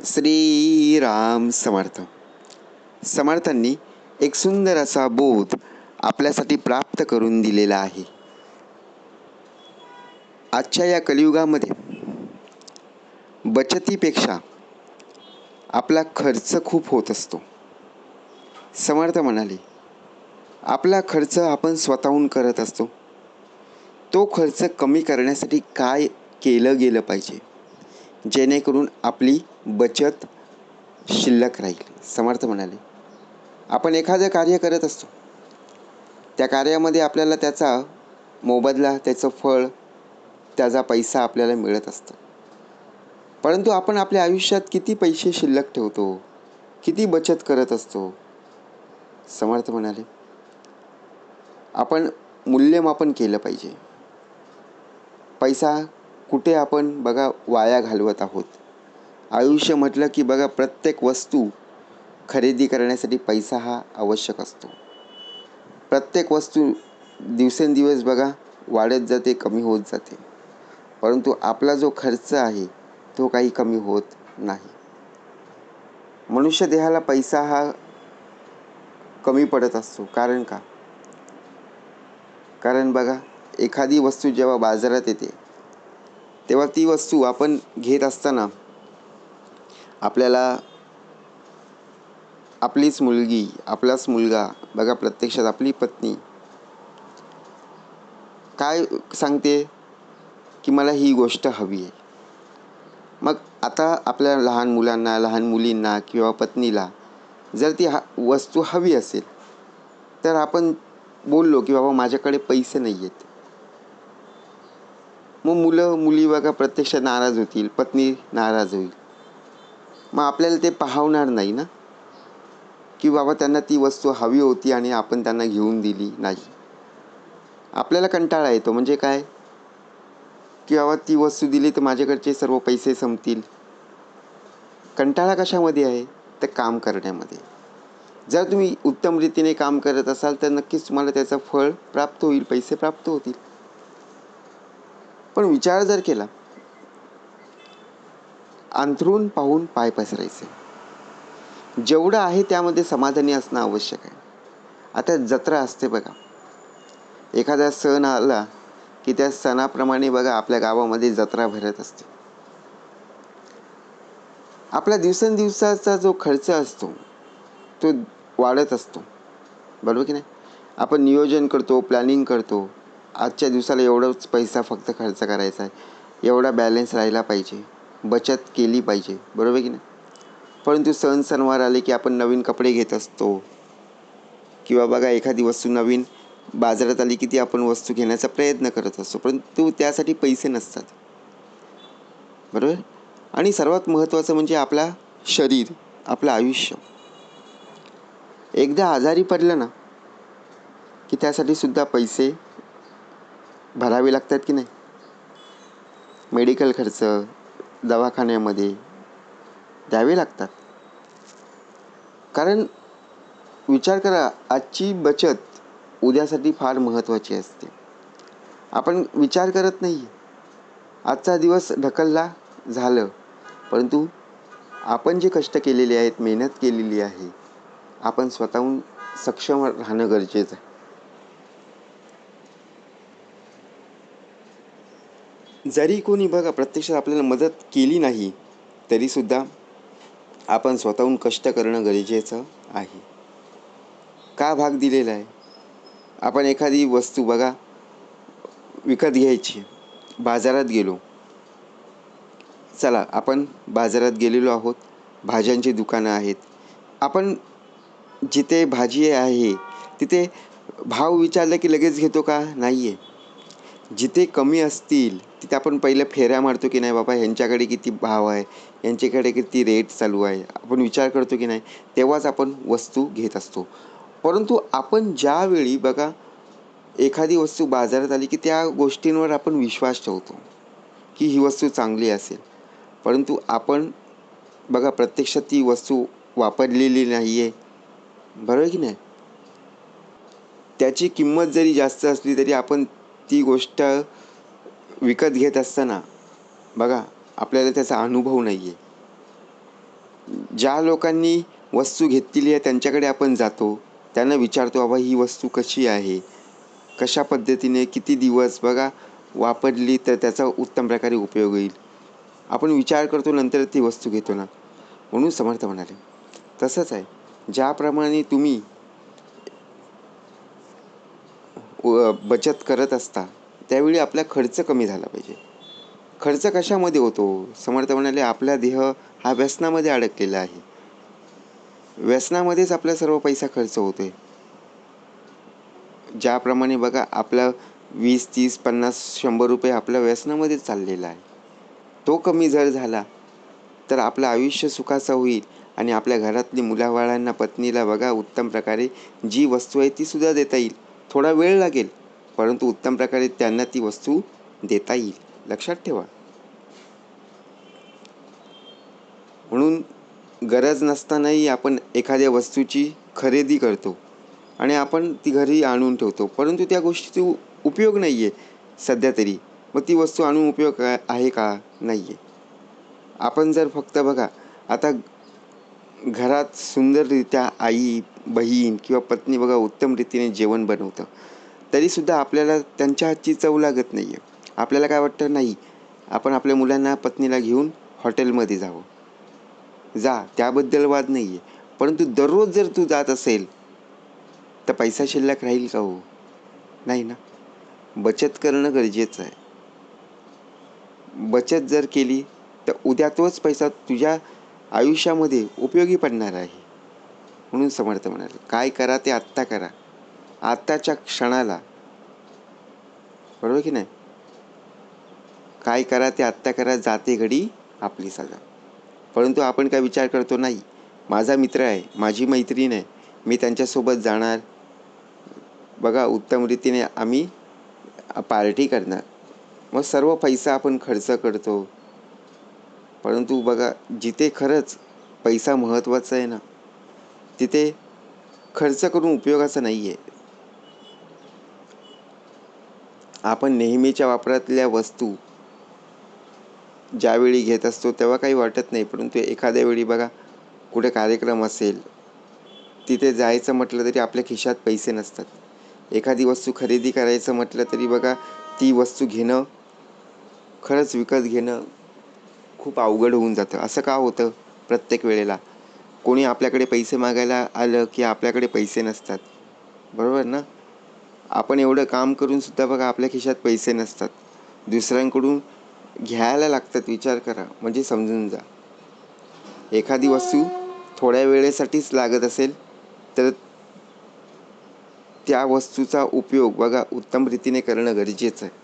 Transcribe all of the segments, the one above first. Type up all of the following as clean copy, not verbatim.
श्रीराम समर्थ. समर्थांनी एक सुंदर असा बोध आपल्यासाठी प्राप्त करून दिलेला आहे. आजच्या या कलियुगामध्ये बचतीपेक्षा आपला खर्च खूप होत असतो. समर्थ म्हणाले, आपला खर्च आपण स्वतःहून करत असतो. तो खर्च कमी करण्यासाठी काय केलं गेलं पाहिजे, जेणेकरून आपली बचत शिल्लक राहील. समर्थ म्हणाले, आपण एखादं कार्य करत असतो, त्या कार्यामध्ये आपल्याला त्याचा मोबदला, त्याचं फळ, त्याचा पैसा आपल्याला मिळत असतो. परंतु आपण आपल्या आयुष्यात किती पैसे शिल्लक ठेवतो, किती बचत करत असतो. समर्थ म्हणाले, आपण मूल्यमापन केलं पाहिजे. पैसा कुठे आपण बघा वाया घालवत आहोत. आयुष्य म्हटलं की बघा, प्रत्येक वस्तू खरेदी करण्यासाठी पैसा हा आवश्यक असतो. प्रत्येक वस्तू दिवसेंदिवस बघा वाढत जाते, कमी होत जाते. परंतु आपला जो खर्च आहे तो काही कमी होत नाही. मनुष्य देहाला पैसा हा कमी पडत असतो. कारण का? कारण बघा, एखादी वस्तू जेव्हा बाजारात येते तेव्हा ती वस्तू आपण घेत असताना आपल्याला आपलीच मुलगी, आपलाच मुलगा, बघा प्रत्यक्षात आपली पत्नी काय सांगते की मला ही गोष्ट हवी आहे. मग आता आपल्या लहान मुलांना, लहान मुलींना किंवा पत्नीला जर ती वस्तू हवी असेल तर आपण बोललो की बाबा माझ्याकडे पैसे नाही आहेत. मग मुलं मुली बघा प्रत्यक्षात नाराज होतील, पत्नी नाराज होईल. मग आपल्याला ते पाहवणार नाही ना की बाबा त्यांना ती वस्तू हवी होती आणि आपण त्यांना घेऊन दिली नाही. आपल्याला कंटाळा येतो. म्हणजे काय की बाबा ती वस्तू दिली तर माझ्याकडचे सर्व पैसे संपतील. कंटाळा कशामध्ये आहे? तर काम करण्यामध्ये. जर तुम्ही उत्तम रीतीने काम करत असाल तर नक्कीच तुम्हाला त्याचं फळ प्राप्त होईल, पैसे प्राप्त होतील. पण विचार जर केला, अंथरूण पाहून पाय पसरायचे. जेवढं आहे त्यामध्ये समाधानी असणं आवश्यक आहे. आता जत्रा असते बघा, एखादा सण आला की त्या सणाप्रमाणे बघा आपल्या गावामध्ये जत्रा भरत असते. आपला दिवसेंदिवसाचा जो खर्च असतो तो वाढत असतो, बरोबर की नाही? आपण नियोजन करतो, प्लॅनिंग करतो. आजच्या दिवसाला एवढाच पैसा फक्त खर्च करायचा आहे, एवढा बॅलन्स राहिला पाहिजे, बचत केली पाहिजे, बरोबर की नाही? परंतु सणवार आले की आपण नवीन कपडे घेत असतो किंवा बघा एखादी वस्तू नवीन बाजारात आली की ती आपण वस्तू घेण्याचा प्रयत्न करत असतो, परंतु त्यासाठी पैसे नसतात, बरोबर? आणि सर्वात महत्त्वाचं म्हणजे आपला शरीर, आपलं आयुष्य. एकदा आजारी पडलं ना की त्यासाठी सुद्धा पैसे भरावे लागतात की नाही? मेडिकल खर्च दवाखान्यामध्ये द्यावे लागतात. कारण विचार करा, आजची बचत उद्यासाठी फार महत्त्वाची असते. आपण विचार करत नाही. आजचा दिवस ढकलला झालं, परंतु आपण जे कष्ट केलेले आहेत, मेहनत केलेली आहे, आपण स्वतःहून सक्षम राहणं गरजेचं आहे. जरी कोणी बघा प्रत्यक्षात आपल्याला मदत केली नाही तरीसुद्धा आपण स्वतःहून कष्ट करणं गरजेचं आहे. का भाग दिलेला आहे? आपण एखादी वस्तू बघा विकत घ्यायची, बाजारात गेलो. चला, आपण बाजारात गेलेलो आहोत, भाज्यांची दुकानं आहेत. आपण जिथे भाजी आहे तिथे भाव विचारला की लगेच घेतो का? नाही आहे. जिथे कमी असतील तिथे आपण पहिल्या फेऱ्या मारतो की नाही, बाबा ह्यांच्याकडे किती भाव आहे, यांच्याकडे किती रेट चालू आहे, आपण विचार करतो की नाही, तेव्हाच आपण वस्तू घेत असतो. परंतु आपण ज्यावेळी बघा एखादी वस्तू बाजारात आली की त्या गोष्टींवर आपण विश्वास ठेवतो की ही वस्तू चांगली असेल, परंतु आपण बघा प्रत्यक्षात ती वस्तू वापरलेली नाही आहे, बरोबर की नाही? त्याची किंमत जरी जास्त असली तरी आपण ती गोष्ट विकत घेत असताना बघा आपल्याला त्याचा अनुभव नाही आहे. ज्या लोकांनी वस्तू घेतलेली आहे त्यांच्याकडे आपण जातो, त्यांना विचारतो बाबा ही वस्तू कशी आहे, कशा पद्धतीने किती दिवस बघा वापरली तर त्याचा उत्तम प्रकारे उपयोग होईल. आपण विचार करतो नंतर ती वस्तू घेतो ना. म्हणून समर्थ म्हणाले तसंच आहे. ज्याप्रमाणे तुम्ही बचत करत असता त्यावेळी आपला खर्च कमी झाला पाहिजे. खर्च कशामध्ये होतो? समर्थ म्हणाले आपला देह हा व्यसनामध्ये अडकलेला आहे. व्यसनामध्येच आपला सर्व पैसा खर्च होतोय. ज्याप्रमाणे बघा आपला 20, 30, 50, 100 रुपये आपल्या व्यसनामध्येच चाललेला आहे. तो कमी जर झाला तर आपलं आयुष्य सुखाचं होईल आणि आपल्या घरातली मुलाबाळांना, पत्नीला बघा उत्तम प्रकारे जी वस्तू आहे ती सुद्धा देता येईल. थोडा वेळ लागेल, परंतु उत्तम प्रकारे त्यांना ती वस्तू देता येईल. लक्षात ठेवा. म्हणून गरज नसतानाही आपण एखाद्या वस्तूची खरेदी करतो आणि आपण ती घरी आणून ठेवतो, परंतु त्या गोष्टीचा उपयोग नाही आहे सध्या तरी. मग ती वस्तू आणून उपयोग आहे का? नाही आहे. आपण जर फक्त बघा आता घरात सुंदररित्या आई, बहीण किंवा पत्नी बघा उत्तम रीतीने जेवण बनवतं, तरीसुद्धा आपल्याला त्यांच्या हातची चव लागत नाही आहे. आपल्याला काय वाटतं, नाही आपण आपल्या मुलांना, पत्नीला घेऊन हॉटेलमध्ये जावं. जा, त्याबद्दल वाद नाही आहे. परंतु दररोज जर तू जात असेल तर पैसा शिल्लक राहील का हो? नाही ना. बचत करणं गरजेचं आहे. बचत जर केली तर उद्या तोच पैसा तुझ्या आयुष्यामध्ये उपयोगी पडणार आहे. म्हणून समर्थ म्हणाले काय करा ते आत्ता करा, आत्ताच्या क्षणाला. बरोबर की नाही? काय करा ते आत्ता करा, जाते घडी आपली सजा. परंतु आपण काय विचार करतो, नाही माझा मित्र आहे, माझी मैत्रीण आहे, मी त्यांच्यासोबत जाणार, बघा उत्तम रीतीने आम्ही पार्टी करणार. मग सर्व पैसा आपण खर्च करतो. परंतु बघा जिथे खरंच पैसा महत्त्वाचा आहे ना, तिथे खर्च करून उपयोगाचा नाही आहे. आपण नेहमीच्या वापरातल्या वस्तू ज्यावेळी घेत असतो तेव्हा काही वाटत नाही, परंतु एखाद्या वेळी बघा कुठे कार्यक्रम असेल, तिथे जायचं म्हटलं तरी आपल्या खिशात पैसे नसतात. एखादी वस्तू खरेदी करायचं म्हटलं तरी बघा ती वस्तू घेणं, खरंच विकत घेणं खूप अवघड होऊन जातं. असं का होतं? प्रत्येक वेळेला कोणी आपल्याकडे पैसे मागायला आलं की आपल्याकडे पैसे नसतात. बरोबर ना? आपण एवढं काम करून सुद्धा बघा आपल्या खिशात पैसे नसतात. दुसऱ्यांकडून घ्यायला लागतात. विचार करा, म्हणजे समजून जा. एखादी वस्तू थोड्या वेळेसाठीच लागत असेल तर त्या वस्तूचा उपयोग बघा उत्तम रीतीने करणं गरजेचं आहे.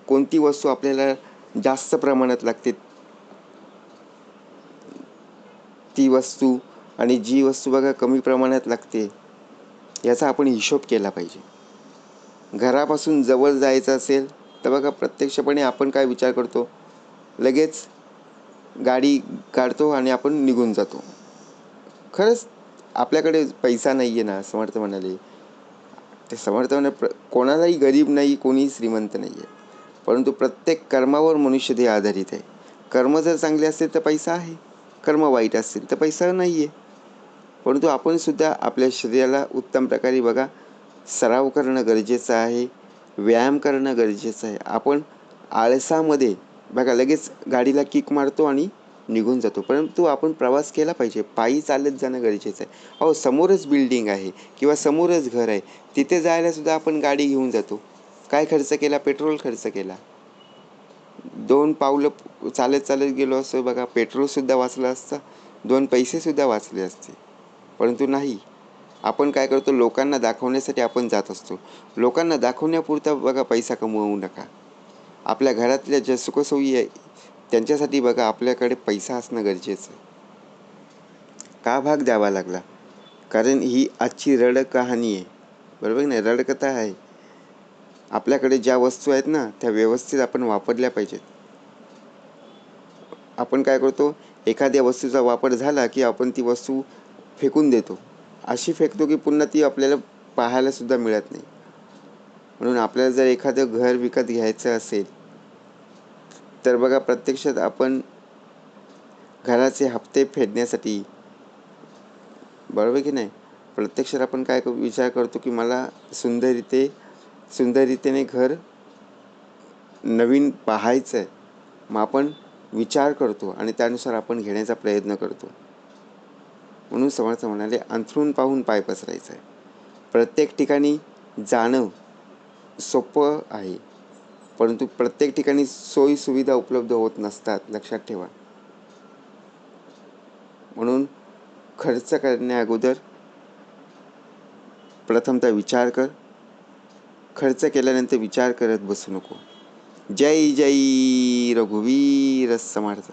कोणती वस्तू आपल्याला जास्त प्रमाणात लागते ती वस्तू आणि जी वस्तू बघा कमी प्रमाणात लागते याचा आपण हिशोब केला पाहिजे. घरापासून जवळ जायचं असेल तर बघा प्रत्यक्षपणे आपण काय विचार करतो, लगेच गाडी काढतो आणि आपण निघून जातो. खरंच आपल्याकडे पैसा नाही आहे ना. समर्थ म्हणाले ते समर्थ म्हणाले कोणालाही गरीब नाही, कोणी श्रीमंत नाही आहे, परंतु प्रत्येक कर्मावर मनुष्यदेह आधारित आहे. कर्म जर चांगले असतील तर पैसा आहे, कर्म वाईट असतील तर पैसा नाही आहे. परंतु आपण सुद्धा आपल्या शरीराला उत्तम प्रकारे बघा सराव करणं गरजेचं आहे, व्यायाम करणं गरजेचं आहे. आपण आळसामध्ये बघा लगेच गाडीला किक मारतो आणि निघून जातो, परंतु आपण प्रवास केला पाहिजे. पायी चालत जाणं गरजेचं आहे. अहो समोरच बिल्डिंग आहे किंवा समोरच घर आहे, तिथे जायला सुद्धा आपण गाडी घेऊन जातो. काय खर्च केला? पेट्रोल खर्च केला. 2 पावलं चालत चालत गेलो असतो बघा, पेट्रोलसुद्धा वाचलं असतं, 2 पैसेसुद्धा वाचले असते. परंतु नाही, आपण काय करतो, लोकांना दाखवण्यासाठी आपण जात असतो. लोकांना दाखवण्यापुरता बघा पैसा कमवू नका. आपल्या घरातल्या ज्या सुखसोयी आहे त्यांच्यासाठी बघा आपल्याकडे पैसा असणं गरजेचं आहे. का भाग द्यावा लागला? कारण ही आजची रडकहाणी आहे. बरोबर नाही? रडकथा आहे. आपल्याकडे ज्या वस्तू आहेत ना त्या व्यवस्थित आपण वापरल्या पाहिजेत. आपण काय करतो, एखाद्या वस्तूचा वापर झाला की आपण ती वस्तू फेकून देतो. अशी फेकतो की पुन्हा ती आपल्याला पाहायला सुद्धा मिळत नाही. म्हणून आपल्याला जर एखादं घर विकत घ्यायचं असेल तर बघा प्रत्यक्षात आपण घराचे हप्ते फेडण्यासाठी, बरोबर की नाही? प्रत्यक्षात आपण काय विचार करतो की मला सुंदररीतीने घर नवीन पाहायचं आहे. मग आपण विचार करतो आणि त्यानुसार आपण घेण्याचा प्रयत्न करतो. म्हणून समर्थ म्हणाले, अंथरूण पाहून पाय पसरायचा आहे. प्रत्येक ठिकाणी जाणं सोपं आहे, परंतु प्रत्येक ठिकाणी सोयीसुविधा उपलब्ध होत नसतात, लक्षात ठेवा. म्हणून खर्च करण्या अगोदर प्रथमतः विचार कर. खर्च केल्यानंतर विचार करत बसू नको. जय जय रघुवीर समर्थ.